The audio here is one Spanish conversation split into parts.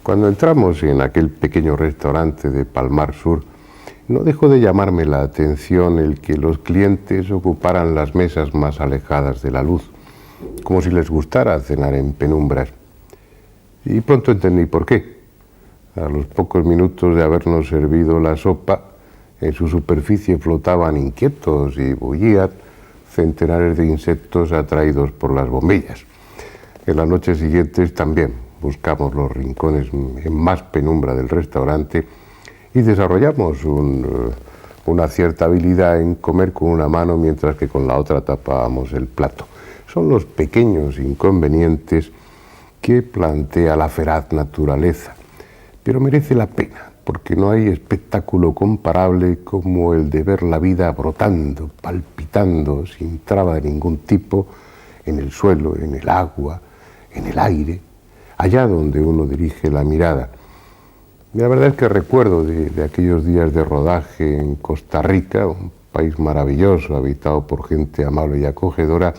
Cuando entramos en aquel pequeño restaurante de Palmar Sur, no dejó de llamarme la atención el que los clientes ocuparan las mesas más alejadas de la luz, como si les gustara cenar en penumbras. Y pronto entendí por qué. A los pocos minutos de habernos servido la sopa, en su superficie flotaban inquietos y bullían centenares de insectos atraídos por las bombillas. En las noches siguientes también buscamos los rincones en más penumbra del restaurante y desarrollamos una cierta habilidad en comer con una mano mientras que con la otra tapábamos el plato. Son los pequeños inconvenientes que plantea la feraz naturaleza, pero merece la pena, porque no hay espectáculo comparable como el de ver la vida brotando, palpitando, sin traba de ningún tipo, en el suelo, en el agua, en el aire, allá donde uno dirige la mirada. Y la verdad es que recuerdo de aquellos días de rodaje en Costa Rica, un país maravilloso, habitado por gente amable y acogedora,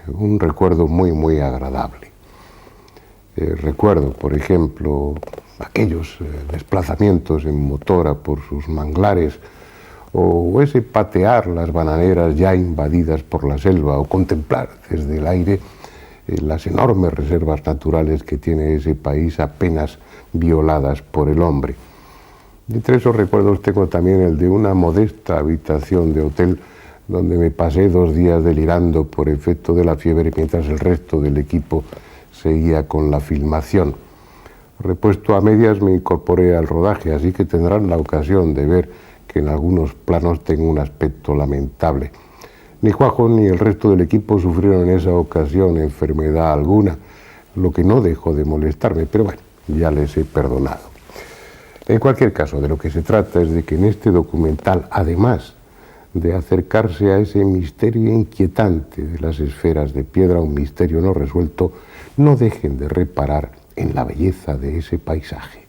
un recuerdo muy, muy agradable. Recuerdo, por ejemplo, aquellos desplazamientos en motora por sus manglares, o ese patear las bananeras ya invadidas por la selva, o contemplar desde el aire las enormes reservas naturales que tiene ese país apenas violadas por el hombre. Entre esos recuerdos tengo también el de una modesta habitación de hotel donde me pasé 2 días delirando por efecto de la fiebre mientras el resto del equipo seguía con la filmación. Repuesto a medias me incorporé al rodaje, así que tendrán la ocasión de ver que en algunos planos tengo un aspecto lamentable. Ni Juanjo ni el resto del equipo sufrieron en esa ocasión enfermedad alguna, lo que no dejó de molestarme, pero bueno, ya les he perdonado. En cualquier caso, de lo que se trata es de que en este documental, además de acercarse a ese misterio inquietante de las esferas de piedra, un misterio no resuelto, no dejen de reparar en la belleza de ese paisaje.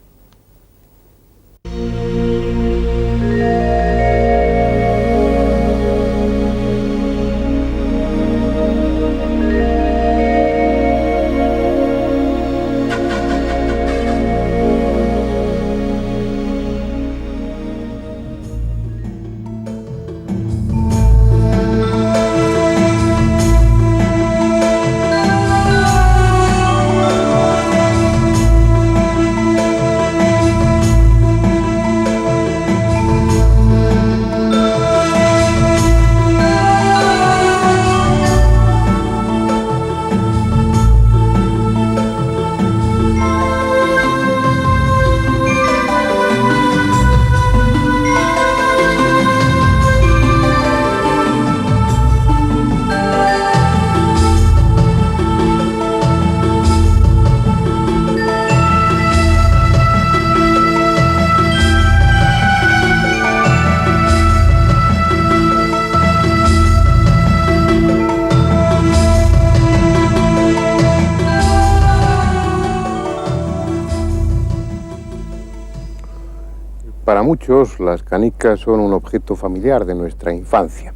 Para muchos, las canicas son un objeto familiar de nuestra infancia.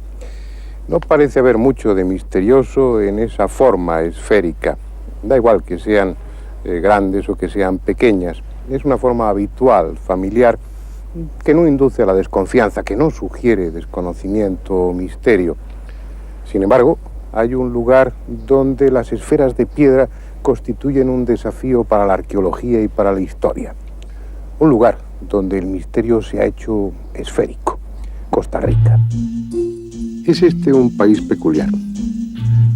No parece haber mucho de misterioso en esa forma esférica. Da igual que sean grandes o que sean pequeñas. Es una forma habitual, familiar, que no induce a la desconfianza, que no sugiere desconocimiento o misterio. Sin embargo, hay un lugar donde las esferas de piedra constituyen un desafío para la arqueología y para la historia. Un lugar donde el misterio se ha hecho esférico, Costa Rica. Es este un país peculiar.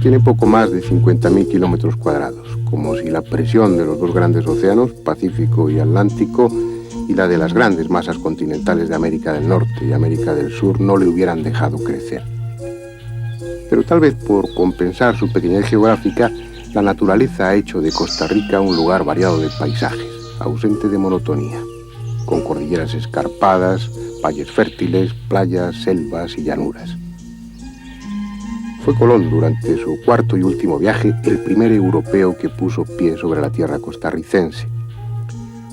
Tiene poco más de 50.000 kilómetros cuadrados, como si la presión de los 2 grandes océanos, Pacífico y Atlántico, y la de las grandes masas continentales de América del Norte y América del Sur no le hubieran dejado crecer. Pero tal vez por compensar su pequeñez geográfica, la naturaleza ha hecho de Costa Rica un lugar variado de paisajes, ausente de monotonía, con cordilleras escarpadas, valles fértiles, playas, selvas y llanuras. Fue Colón, durante su 4º y último viaje, el primer europeo que puso pie sobre la tierra costarricense.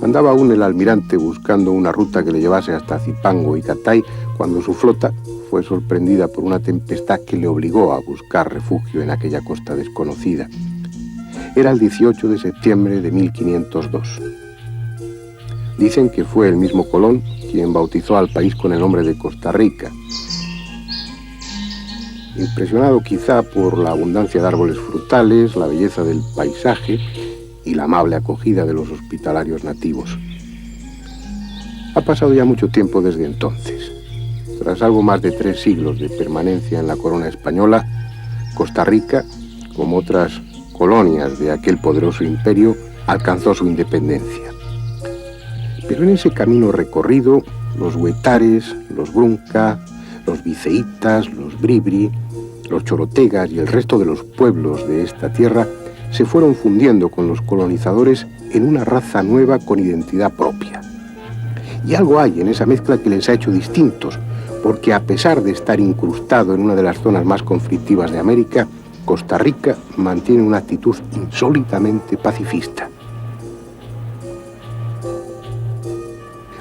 Andaba aún el almirante buscando una ruta que le llevase hasta Zipango y Catay cuando su flota fue sorprendida por una tempestad que le obligó a buscar refugio en aquella costa desconocida. Era el 18 de septiembre de 1502. Dicen que fue el mismo Colón quien bautizó al país con el nombre de Costa Rica. Impresionado quizá por la abundancia de árboles frutales, la belleza del paisaje y la amable acogida de los hospitalarios nativos. Ha pasado ya mucho tiempo desde entonces. Tras algo más de 3 siglos de permanencia en la corona española, Costa Rica, como otras colonias de aquel poderoso imperio, alcanzó su independencia. Pero en ese camino recorrido, los huetares, los brunca, los viceitas, los bribri, los chorotegas y el resto de los pueblos de esta tierra se fueron fundiendo con los colonizadores en una raza nueva con identidad propia. Y algo hay en esa mezcla que les ha hecho distintos, porque a pesar de estar incrustado en una de las zonas más conflictivas de América, Costa Rica mantiene una actitud insólitamente pacifista.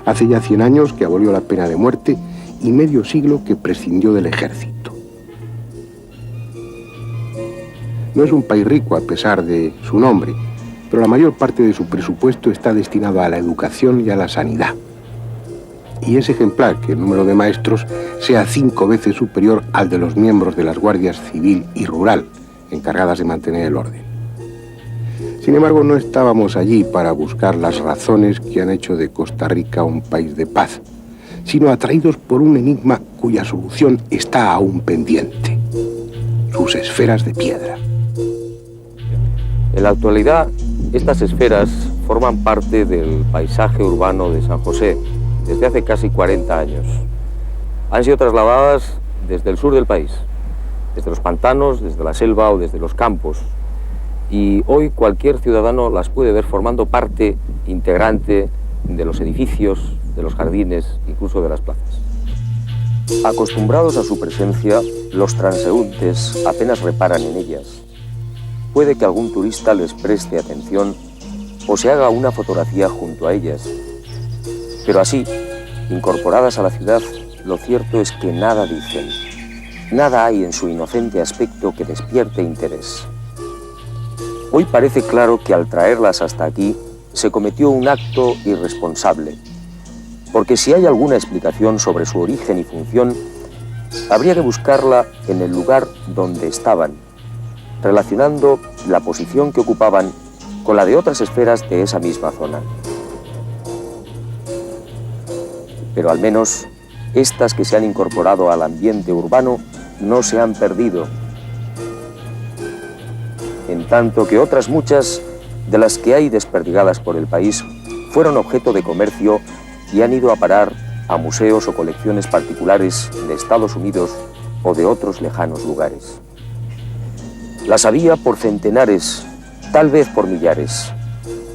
Hace ya 100 años que abolió la pena de muerte y medio siglo que prescindió del ejército. No es un país rico a pesar de su nombre, pero la mayor parte de su presupuesto está destinado a la educación y a la sanidad. Y es ejemplar que el número de maestros sea 5 veces superior al de los miembros de las guardias civil y rural, encargadas de mantener el orden. Sin embargo, no estábamos allí para buscar las razones que han hecho de Costa Rica un país de paz, sino atraídos por un enigma cuya solución está aún pendiente: sus esferas de piedra. En la actualidad, estas esferas forman parte del paisaje urbano de San José desde hace casi 40 años. Han sido trasladadas desde el sur del país, desde los pantanos, desde la selva o desde los campos, y hoy cualquier ciudadano las puede ver formando parte integrante de los edificios, de los jardines, incluso de las plazas. Acostumbrados a su presencia, los transeúntes apenas reparan en ellas. Puede que algún turista les preste atención o se haga una fotografía junto a ellas. Pero así, incorporadas a la ciudad, lo cierto es que nada dicen. Nada hay en su inocente aspecto que despierte interés. Hoy parece claro que al traerlas hasta aquí se cometió un acto irresponsable, porque si hay alguna explicación sobre su origen y función, habría que buscarla en el lugar donde estaban, relacionando la posición que ocupaban con la de otras esferas de esa misma zona. Pero al menos estas que se han incorporado al ambiente urbano no se han perdido, en tanto que otras muchas de las que hay desperdigadas por el país fueron objeto de comercio y han ido a parar a museos o colecciones particulares de Estados Unidos o de otros lejanos lugares. Las había por centenares, tal vez por millares,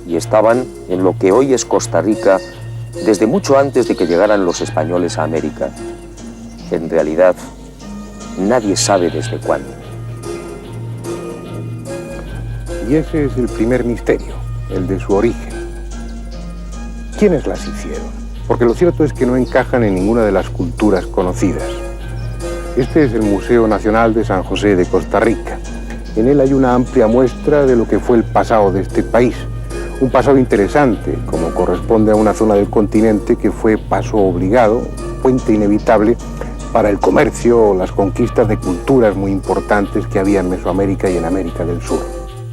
y estaban en lo que hoy es Costa Rica desde mucho antes de que llegaran los españoles a América. En realidad, nadie sabe desde cuándo. Y ese es el primer misterio, el de su origen. ¿Quiénes las hicieron? Porque lo cierto es que no encajan en ninguna de las culturas conocidas. Este es el Museo Nacional de San José de Costa Rica. En él hay una amplia muestra de lo que fue el pasado de este país. Un pasado interesante, como corresponde a una zona del continente que fue paso obligado, puente inevitable para el comercio o las conquistas de culturas muy importantes que había en Mesoamérica y en América del Sur.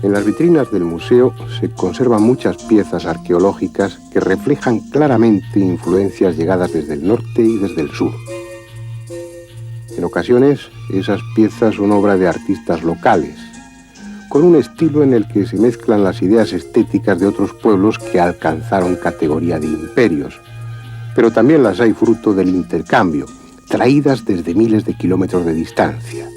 En las vitrinas del museo se conservan muchas piezas arqueológicas que reflejan claramente influencias llegadas desde el norte y desde el sur. En ocasiones, esas piezas son obra de artistas locales, con un estilo en el que se mezclan las ideas estéticas de otros pueblos que alcanzaron categoría de imperios, pero también las hay fruto del intercambio, traídas desde miles de kilómetros de distancia.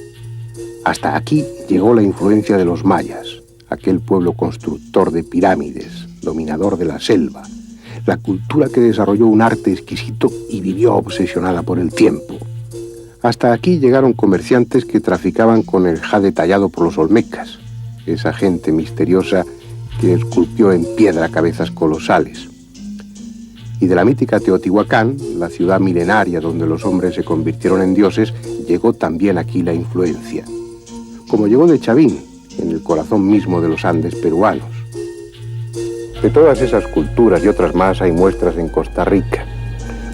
Hasta aquí llegó la influencia de los mayas, aquel pueblo constructor de pirámides, dominador de la selva, la cultura que desarrolló un arte exquisito y vivió obsesionada por el tiempo. Hasta aquí llegaron comerciantes que traficaban con el jade tallado por los olmecas, esa gente misteriosa que esculpió en piedra cabezas colosales. Y de la mítica Teotihuacán, la ciudad milenaria donde los hombres se convirtieron en dioses, llegó también aquí la influencia. Como llegó de Chavín, en el corazón mismo de los Andes peruanos. De todas esas culturas y otras más hay muestras en Costa Rica,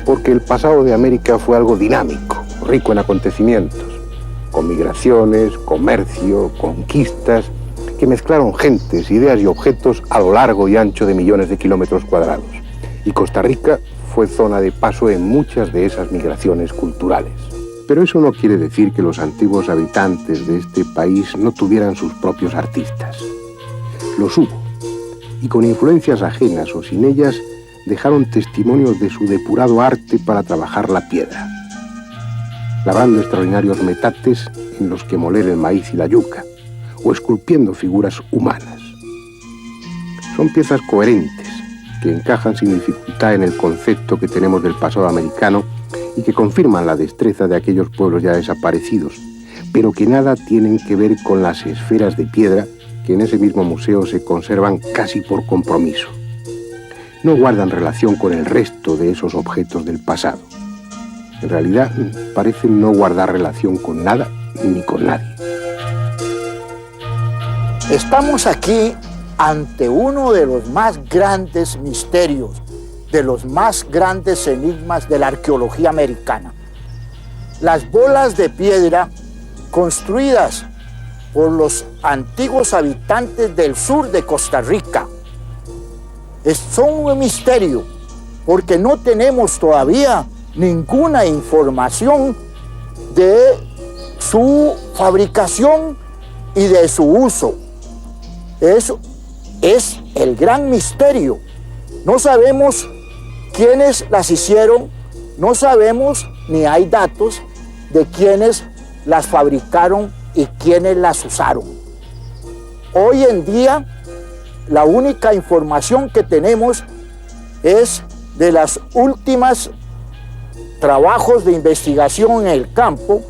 porque el pasado de América fue algo dinámico, rico en acontecimientos, con migraciones, comercio, conquistas, que mezclaron gentes, ideas y objetos a lo largo y ancho de millones de kilómetros cuadrados. Y Costa Rica fue zona de paso en muchas de esas migraciones culturales. Pero eso no quiere decir que los antiguos habitantes de este país no tuvieran sus propios artistas. Los hubo, y con influencias ajenas o sin ellas, dejaron testimonios de su depurado arte para trabajar la piedra, labrando extraordinarios metates en los que moler el maíz y la yuca, o esculpiendo figuras humanas. Son piezas coherentes, que encajan sin dificultad en el concepto que tenemos del pasado americano y que confirman la destreza de aquellos pueblos ya desaparecidos, pero que nada tienen que ver con las esferas de piedra que en ese mismo museo se conservan casi por compromiso. No guardan relación con el resto de esos objetos del pasado. En realidad, parecen no guardar relación con nada ni con nadie. Estamos aquí ante uno de los más grandes misterios, de los más grandes enigmas de la arqueología americana. Las bolas de piedra construidas por los antiguos habitantes del sur de Costa Rica son un misterio porque no tenemos todavía ninguna información de su fabricación y de su uso. Eso es el gran misterio. No sabemos quiénes las hicieron, no sabemos ni hay datos de quiénes las fabricaron y quiénes las usaron. Hoy en día, la única información que tenemos es de las últimas trabajos de investigación en el campo,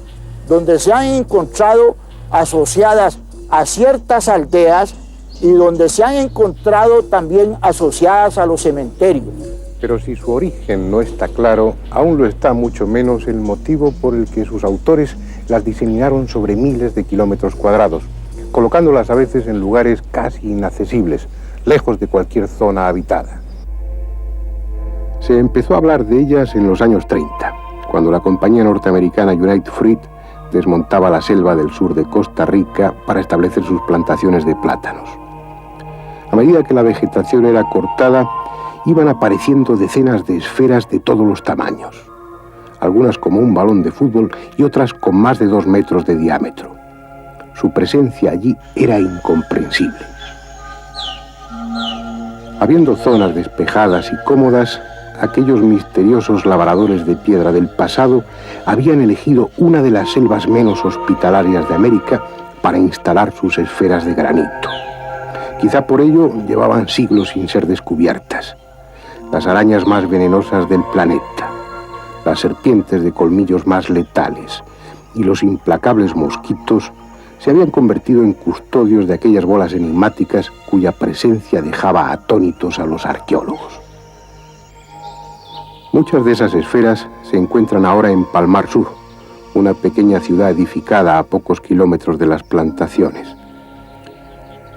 donde se han encontrado asociadas a ciertas aldeas y donde se han encontrado también asociadas a los cementerios. Pero si su origen no está claro, aún lo está mucho menos el motivo por el que sus autores las diseminaron sobre miles de kilómetros cuadrados, colocándolas a veces en lugares casi inaccesibles, lejos de cualquier zona habitada. Se empezó a hablar de ellas en los años 30, cuando la compañía norteamericana United Fruit desmontaba la selva del sur de Costa Rica para establecer sus plantaciones de plátanos. A medida que la vegetación era cortada, iban apareciendo decenas de esferas de todos los tamaños, algunas como un balón de fútbol y otras con más de 2 metros de diámetro. Su presencia allí era incomprensible. Habiendo zonas despejadas y cómodas, aquellos misteriosos labradores de piedra del pasado habían elegido una de las selvas menos hospitalarias de América para instalar sus esferas de granito. Quizá por ello llevaban siglos sin ser descubiertas. Las arañas más venenosas del planeta, las serpientes de colmillos más letales y los implacables mosquitos se habían convertido en custodios de aquellas bolas enigmáticas cuya presencia dejaba atónitos a los arqueólogos. Muchas de esas esferas se encuentran ahora en Palmar Sur, una pequeña ciudad edificada a pocos kilómetros de las plantaciones.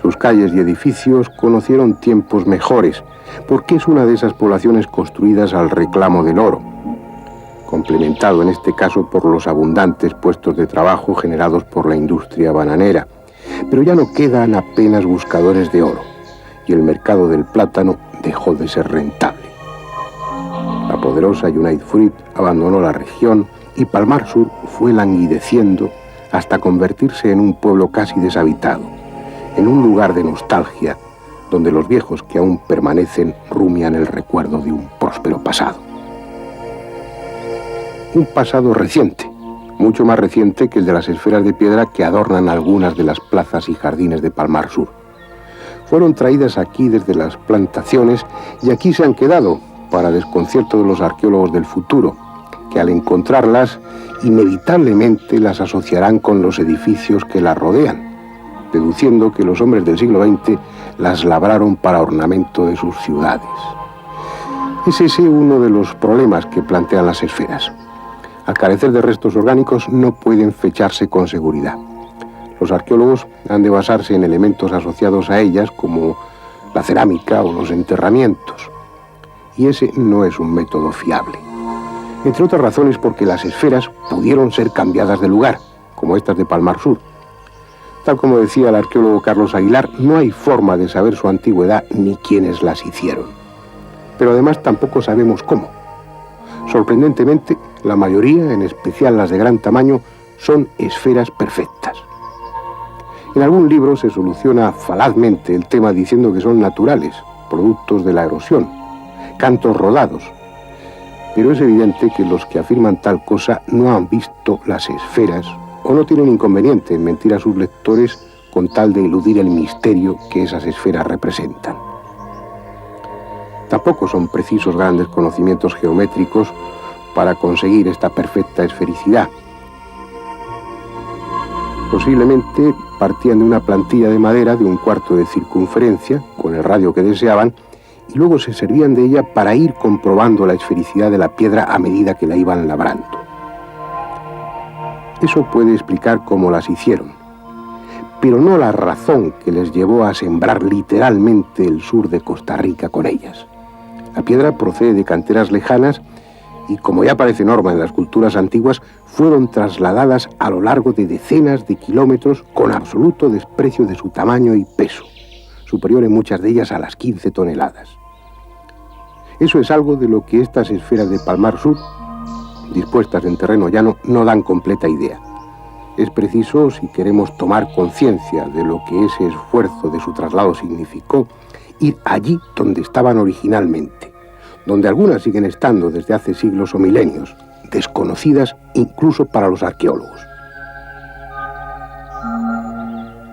Sus calles y edificios conocieron tiempos mejores, porque es una de esas poblaciones construidas al reclamo del oro, complementado en este caso por los abundantes puestos de trabajo generados por la industria bananera. Pero ya no quedan apenas buscadores de oro, y el mercado del plátano dejó de ser rentable. La poderosa United Fruit abandonó la región y Palmar Sur fue languideciendo hasta convertirse en un pueblo casi deshabitado, en un lugar de nostalgia donde los viejos que aún permanecen rumian el recuerdo de un próspero pasado. Un pasado reciente, mucho más reciente que el de las esferas de piedra que adornan algunas de las plazas y jardines de Palmar Sur. Fueron traídas aquí desde las plantaciones y aquí se han quedado, para desconcierto de los arqueólogos del futuro, que al encontrarlas, inevitablemente las asociarán con los edificios que las rodean, deduciendo que los hombres del siglo XX las labraron para ornamento de sus ciudades. Es ese uno de los problemas que plantean las esferas. Al carecer de restos orgánicos no pueden fecharse con seguridad. Los arqueólogos han de basarse en elementos asociados a ellas, como la cerámica o los enterramientos. Y ese no es un método fiable. Entre otras razones porque las esferas pudieron ser cambiadas de lugar, como estas de Palmar Sur. Tal como decía el arqueólogo Carlos Aguilar, no hay forma de saber su antigüedad ni quiénes las hicieron. Pero además tampoco sabemos cómo. Sorprendentemente, la mayoría, en especial las de gran tamaño, son esferas perfectas. En algún libro se soluciona falazmente el tema diciendo que son naturales, productos de la erosión, cantos rodados. Pero es evidente que los que afirman tal cosa no han visto las esferas o no tienen inconveniente en mentir a sus lectores con tal de eludir el misterio que esas esferas representan. Tampoco son precisos grandes conocimientos geométricos para conseguir esta perfecta esfericidad. Posiblemente partían de una plantilla de madera de 1/4 de circunferencia, con el radio que deseaban, y luego se servían de ella para ir comprobando la esfericidad de la piedra a medida que la iban labrando. Eso puede explicar cómo las hicieron, pero no la razón que les llevó a sembrar literalmente el sur de Costa Rica con ellas. La piedra procede de canteras lejanas y, como ya parece norma en las culturas antiguas, fueron trasladadas a lo largo de decenas de kilómetros con absoluto desprecio de su tamaño y peso, superior en muchas de ellas a las 15 toneladas. Eso es algo de lo que estas esferas de Palmar Sur, dispuestas en terreno llano, no dan completa idea. Es preciso, si queremos tomar conciencia de lo que ese esfuerzo de su traslado significó, ir allí donde estaban originalmente, donde algunas siguen estando desde hace siglos o milenios, desconocidas incluso para los arqueólogos.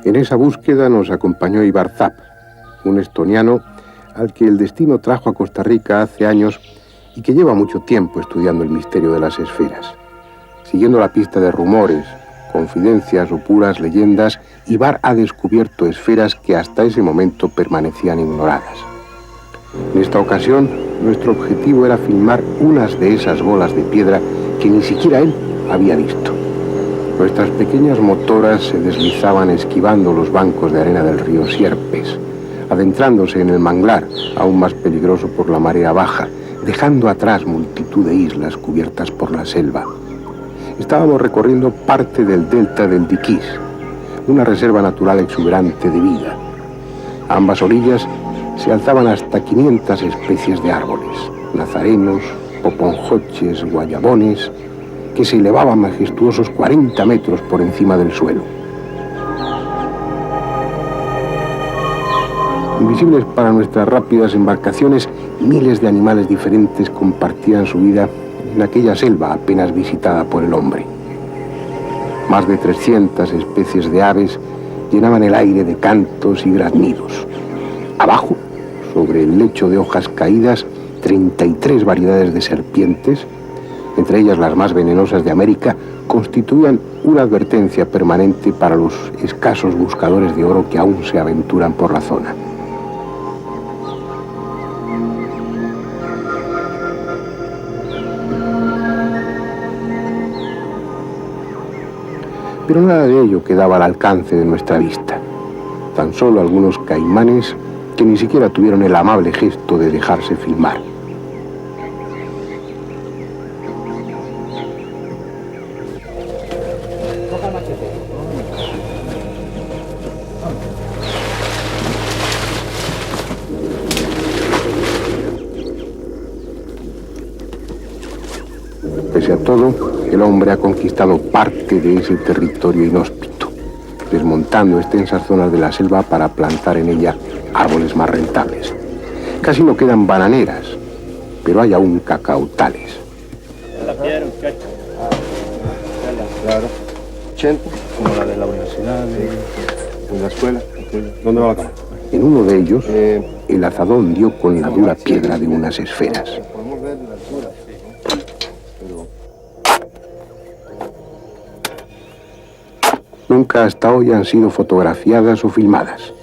En esa búsqueda nos acompañó Ibar Zap, un estoniano al que el destino trajo a Costa Rica hace años y que lleva mucho tiempo estudiando el misterio de las esferas. Siguiendo la pista de rumores, confidencias o puras leyendas, Ibar ha descubierto esferas que hasta ese momento permanecían ignoradas. En esta ocasión, nuestro objetivo era filmar unas de esas bolas de piedra que ni siquiera él había visto. Nuestras pequeñas motoras se deslizaban esquivando los bancos de arena del río Sierpes, adentrándose en el manglar, aún más peligroso por la marea baja, dejando atrás multitud de islas cubiertas por la selva. Estábamos recorriendo parte del delta del Diquís, una reserva natural exuberante de vida. A ambas orillas se alzaban hasta 500 especies de árboles, nazarenos, poponjoches, guayabones, que se elevaban majestuosos 40 metros por encima del suelo. Invisibles para nuestras rápidas embarcaciones, miles de animales diferentes compartían su vida en aquella selva apenas visitada por el hombre. Más de 300 especies de aves llenaban el aire de cantos y graznidos. Abajo, sobre el lecho de hojas caídas, 33 variedades de serpientes, entre ellas las más venenosas de América, constituían una advertencia permanente para los escasos buscadores de oro que aún se aventuran por la zona. Pero nada de ello quedaba al alcance de nuestra vista. Tan solo algunos caimanes que ni siquiera tuvieron el amable gesto de dejarse filmar. Pese a todo, el hombre ha conquistado parte de ese territorio inhóspito, desmontando extensas zonas de la selva para plantar en ella árboles más rentables. Casi no quedan bananeras, pero hay aún cacautales. La piedra, muchacho. Claro. 80, como la de la universidad, de la escuela. ¿Dónde va la cama? En uno de ellos, el azadón dio con la dura piedra de unas esferas. Podemos ver de la altura. Nunca hasta hoy han sido fotografiadas o filmadas.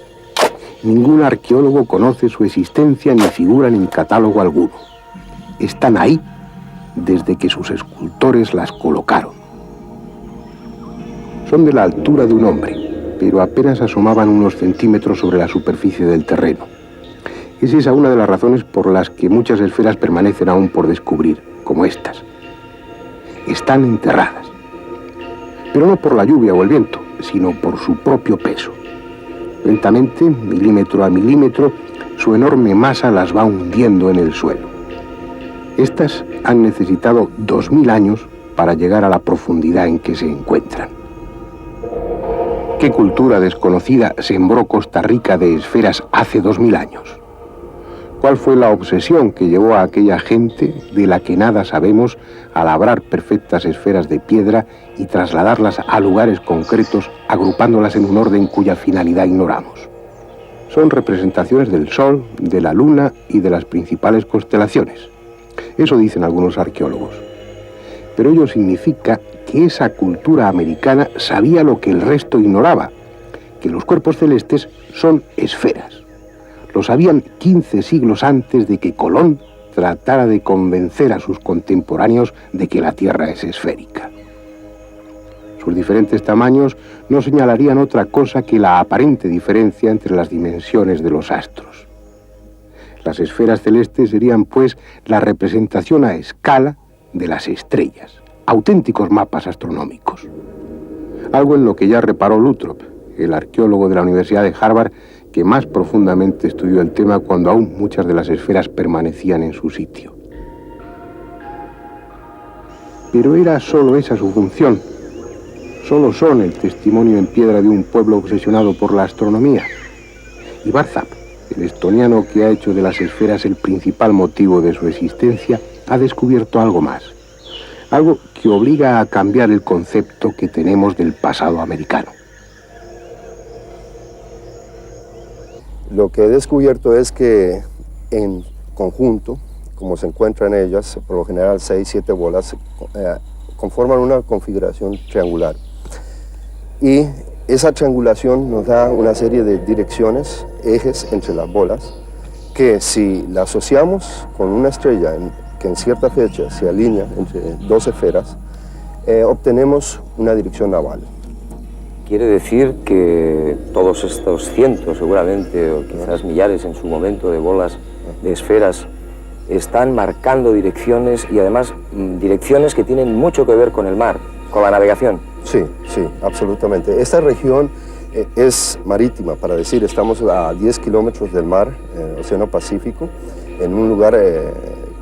Ningún arqueólogo conoce su existencia ni figuran en catálogo alguno. Están ahí desde que sus escultores las colocaron. Son de la altura de un hombre, pero apenas asomaban unos centímetros sobre la superficie del terreno. Es esa una de las razones por las que muchas esferas permanecen aún por descubrir, como estas. Están enterradas, pero no por la lluvia o el viento, sino por su propio peso. Lentamente, milímetro a milímetro, su enorme masa las va hundiendo en el suelo. Estas han necesitado 2000 años para llegar a la profundidad en que se encuentran. ¿Qué cultura desconocida sembró Costa Rica de esferas hace 2000 años? ¿Cuál fue la obsesión que llevó a aquella gente, de la que nada sabemos, a labrar perfectas esferas de piedra y trasladarlas a lugares concretos, agrupándolas en un orden cuya finalidad ignoramos? Son representaciones del Sol, de la Luna y de las principales constelaciones. Eso dicen algunos arqueólogos. Pero ello significa que esa cultura americana sabía lo que el resto ignoraba, que los cuerpos celestes son esferas. Lo sabían 15 siglos antes de que Colón tratara de convencer a sus contemporáneos de que la Tierra es esférica. Sus diferentes tamaños no señalarían otra cosa que la aparente diferencia entre las dimensiones de los astros. Las esferas celestes serían, pues, la representación a escala de las estrellas, auténticos mapas astronómicos. Algo en lo que ya reparó Luttrop, el arqueólogo de la Universidad de Harvard, que más profundamente estudió el tema cuando aún muchas de las esferas permanecían en su sitio. Pero era solo esa su función. Solo son el testimonio en piedra de un pueblo obsesionado por la astronomía. Y Barzap, el estoniano que ha hecho de las esferas el principal motivo de su existencia, ha descubierto algo más. Algo que obliga a cambiar el concepto que tenemos del pasado americano. Lo que he descubierto es que en conjunto, como se encuentran ellas, por lo general 6-7 bolas, conforman una configuración triangular. Y esa triangulación nos da una serie de direcciones, ejes entre las bolas, que si la asociamos con una estrella que en cierta fecha se alinea entre dos esferas, obtenemos una dirección naval. Quiere decir que todos estos cientos, seguramente, o quizás millares en su momento, de bolas, de esferas, están marcando direcciones, y además direcciones que tienen mucho que ver con el mar, con la navegación. Sí, sí, absolutamente. Esta región es marítima, para decir, estamos a 10 kilómetros del mar, Océano Pacífico, en un lugar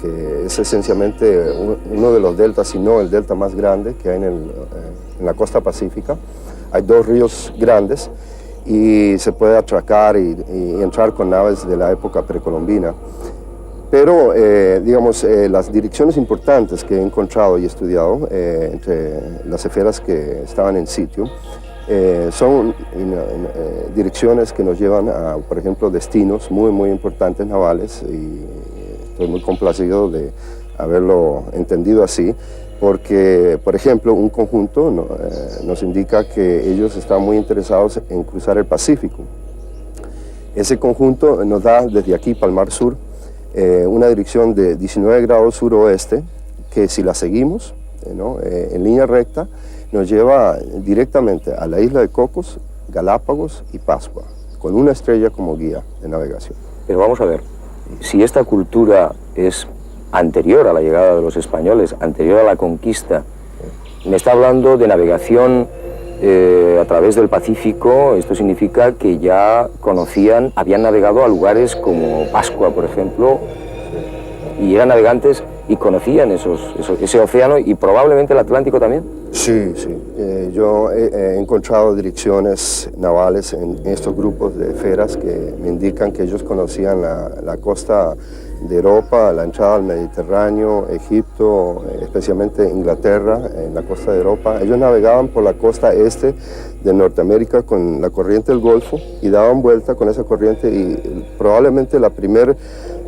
que es esencialmente uno de los deltas, si no el delta más grande que hay en la costa pacífica. Hay dos ríos grandes y se puede atracar y entrar con naves de la época precolombina. Pero, digamos, las direcciones importantes que he encontrado y estudiado entre las esferas que estaban en sitio son direcciones que nos llevan a, por ejemplo, destinos muy, muy importantes navales, y estoy muy complacido de haberlo entendido así, porque, por ejemplo, un conjunto nos indica que ellos están muy interesados en cruzar el Pacífico. Ese conjunto nos da desde aquí, Palmar Sur, una dirección de 19 grados suroeste, que si la seguimos en línea recta, nos lleva directamente a la isla de Cocos, Galápagos y Pascua, con una estrella como guía de navegación. Pero vamos a ver, si esta cultura es anterior a la llegada de los españoles, anterior a la conquista, me está hablando de navegación a través del Pacífico. Esto significa que ya conocían, habían navegado a lugares como Pascua, por ejemplo, y eran navegantes y conocían ese océano, y probablemente el Atlántico también. Sí, sí. Yo he encontrado direcciones navales en estos grupos de esferas que me indican que ellos conocían la costa de Europa, la entrada al Mediterráneo, Egipto, especialmente Inglaterra, en la costa de Europa. Ellos navegaban por la costa este de Norteamérica con la corriente del Golfo y daban vuelta con esa corriente, y probablemente la primera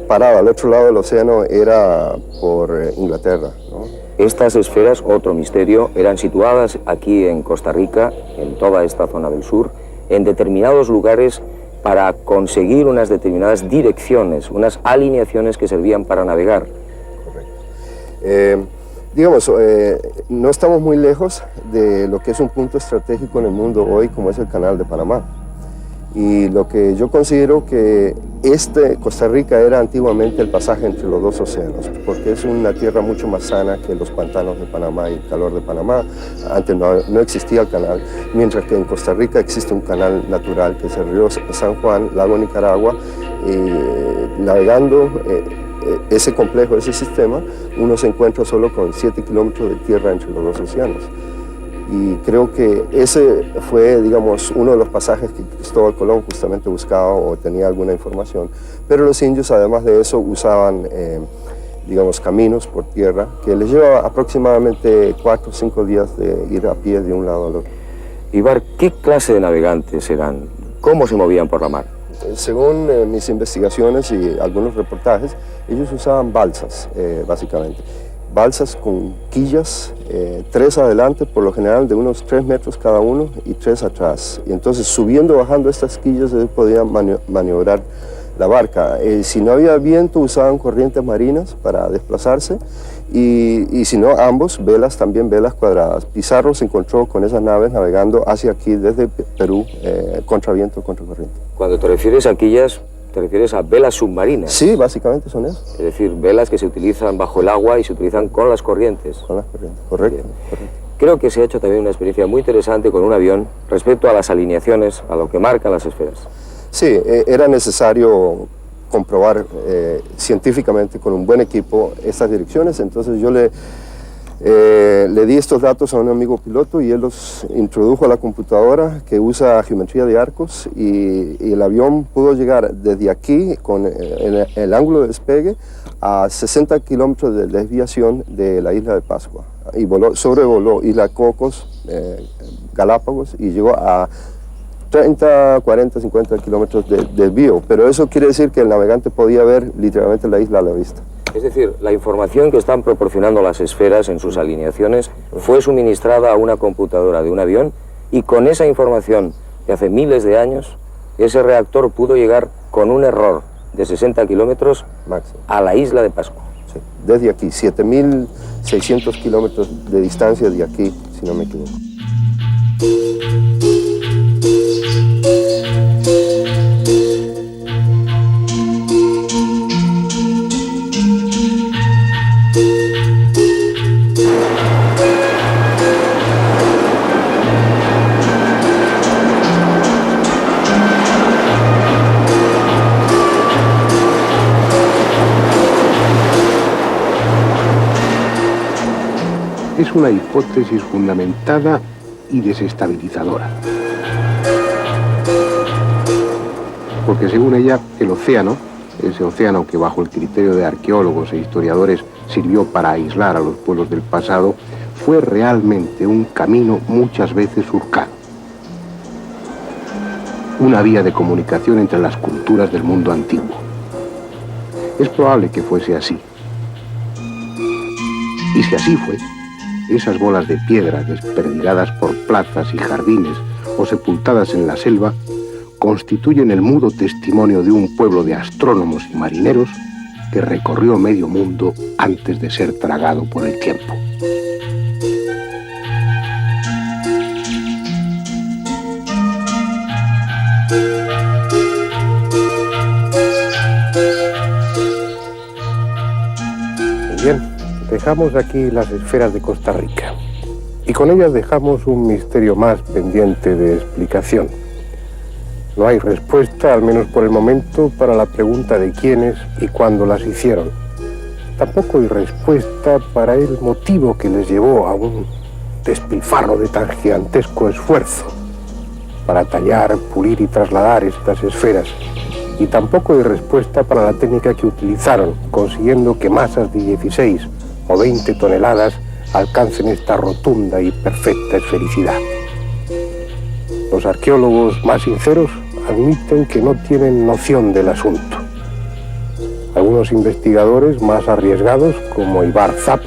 parada al otro lado del océano era por Inglaterra, ¿no? Estas esferas, otro misterio, eran situadas aquí en Costa Rica, en toda esta zona del sur, en determinados lugares para conseguir unas determinadas direcciones, unas alineaciones que servían para navegar. Correcto. Digamos, no estamos muy lejos de lo que es un punto estratégico en el mundo hoy, como es el Canal de Panamá. Y lo que yo considero que Costa Rica era antiguamente el pasaje entre los dos océanos, porque es una tierra mucho más sana que los pantanos de Panamá y el calor de Panamá. Antes no existía el canal, mientras que en Costa Rica existe un canal natural, que es el río San Juan, lago Nicaragua, y navegando ese complejo, ese sistema, uno se encuentra solo con 7 kilómetros de tierra entre los dos océanos. Y creo que ese fue, digamos, uno de los pasajes que Cristóbal Colón justamente buscaba o tenía alguna información. Pero los indios, además de eso, usaban, digamos, caminos por tierra que les lleva aproximadamente 4 o 5 días de ir a pie de un lado al otro. Ibar, ¿qué clase de navegantes eran? ¿Cómo se movían por la mar? Según mis investigaciones y algunos reportajes, ellos usaban balsas, básicamente. Balsas con quillas, 3 adelante, por lo general de unos 3 metros cada uno y 3 atrás. Y entonces subiendo o bajando estas quillas ellos podían maniobrar la barca. Si no había viento usaban corrientes marinas para desplazarse y si no ambos, velas, también velas cuadradas. Pizarro se encontró con esas naves navegando hacia aquí desde Perú, contra viento, contra corriente. Cuando te refieres a quillas, ¿te refieres a velas submarinas? Sí, básicamente son eso. Es decir, velas que se utilizan bajo el agua y se utilizan con las corrientes. Con las corrientes, correcto. Creo que se ha hecho también una experiencia muy interesante con un avión respecto a las alineaciones, a lo que marcan las esferas. Sí, era necesario comprobar científicamente con un buen equipo estas direcciones, entonces yo le di estos datos a un amigo piloto y él los introdujo a la computadora que usa geometría de arcos y el avión pudo llegar desde aquí con el ángulo de despegue a 60 kilómetros de desviación de la isla de Pascua y sobrevoló Isla Cocos, Galápagos y llegó a 30, 40, 50 kilómetros de desvío, pero eso quiere decir que el navegante podía ver literalmente la isla a la vista. Es decir, la información que están proporcionando las esferas en sus alineaciones fue suministrada a una computadora de un avión y con esa información de hace miles de años, ese reactor pudo llegar con un error de 60 kilómetros a la isla de Pascua. Sí, desde aquí, 7.600 kilómetros de distancia de aquí, si no me equivoco. Es una hipótesis fundamentada y desestabilizadora. Porque según ella, el océano, ese océano que bajo el criterio de arqueólogos e historiadores sirvió para aislar a los pueblos del pasado, fue realmente un camino muchas veces surcado. Una vía de comunicación entre las culturas del mundo antiguo. Es probable que fuese así. Y si así fue, esas bolas de piedra desperdigadas por plazas y jardines o sepultadas en la selva constituyen el mudo testimonio de un pueblo de astrónomos y marineros que recorrió medio mundo antes de ser tragado por el tiempo. Bien. Dejamos aquí las esferas de Costa Rica y con ellas dejamos un misterio más pendiente de explicación. No hay respuesta, al menos por el momento, para la pregunta de quiénes y cuándo las hicieron. Tampoco hay respuesta para el motivo que les llevó a un despilfarro de tan gigantesco esfuerzo para tallar, pulir y trasladar estas esferas. Y tampoco hay respuesta para la técnica que utilizaron, consiguiendo que masas de 16 o 20 toneladas alcancen esta rotunda y perfecta esfericidad. Los arqueólogos más sinceros admiten que no tienen noción del asunto. Algunos investigadores más arriesgados, como Ibar Zap,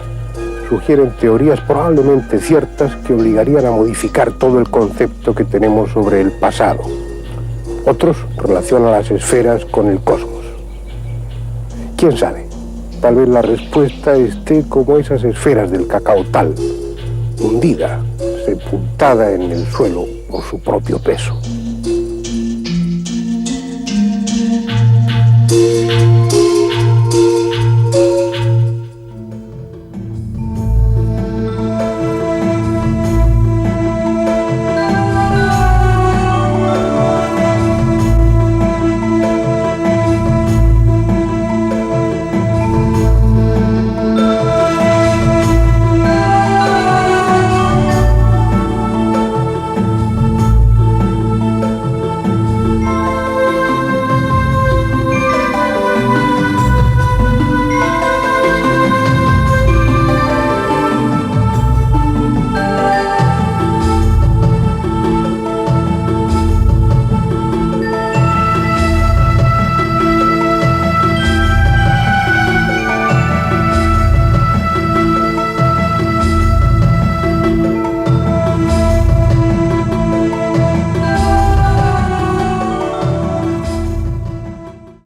sugieren teorías probablemente ciertas que obligarían a modificar todo el concepto que tenemos sobre el pasado. Otros relacionan las esferas con el cosmos. ¿Quién sabe? Tal vez la respuesta esté como esas esferas del cacaotal, hundida, sepultada en el suelo por su propio peso.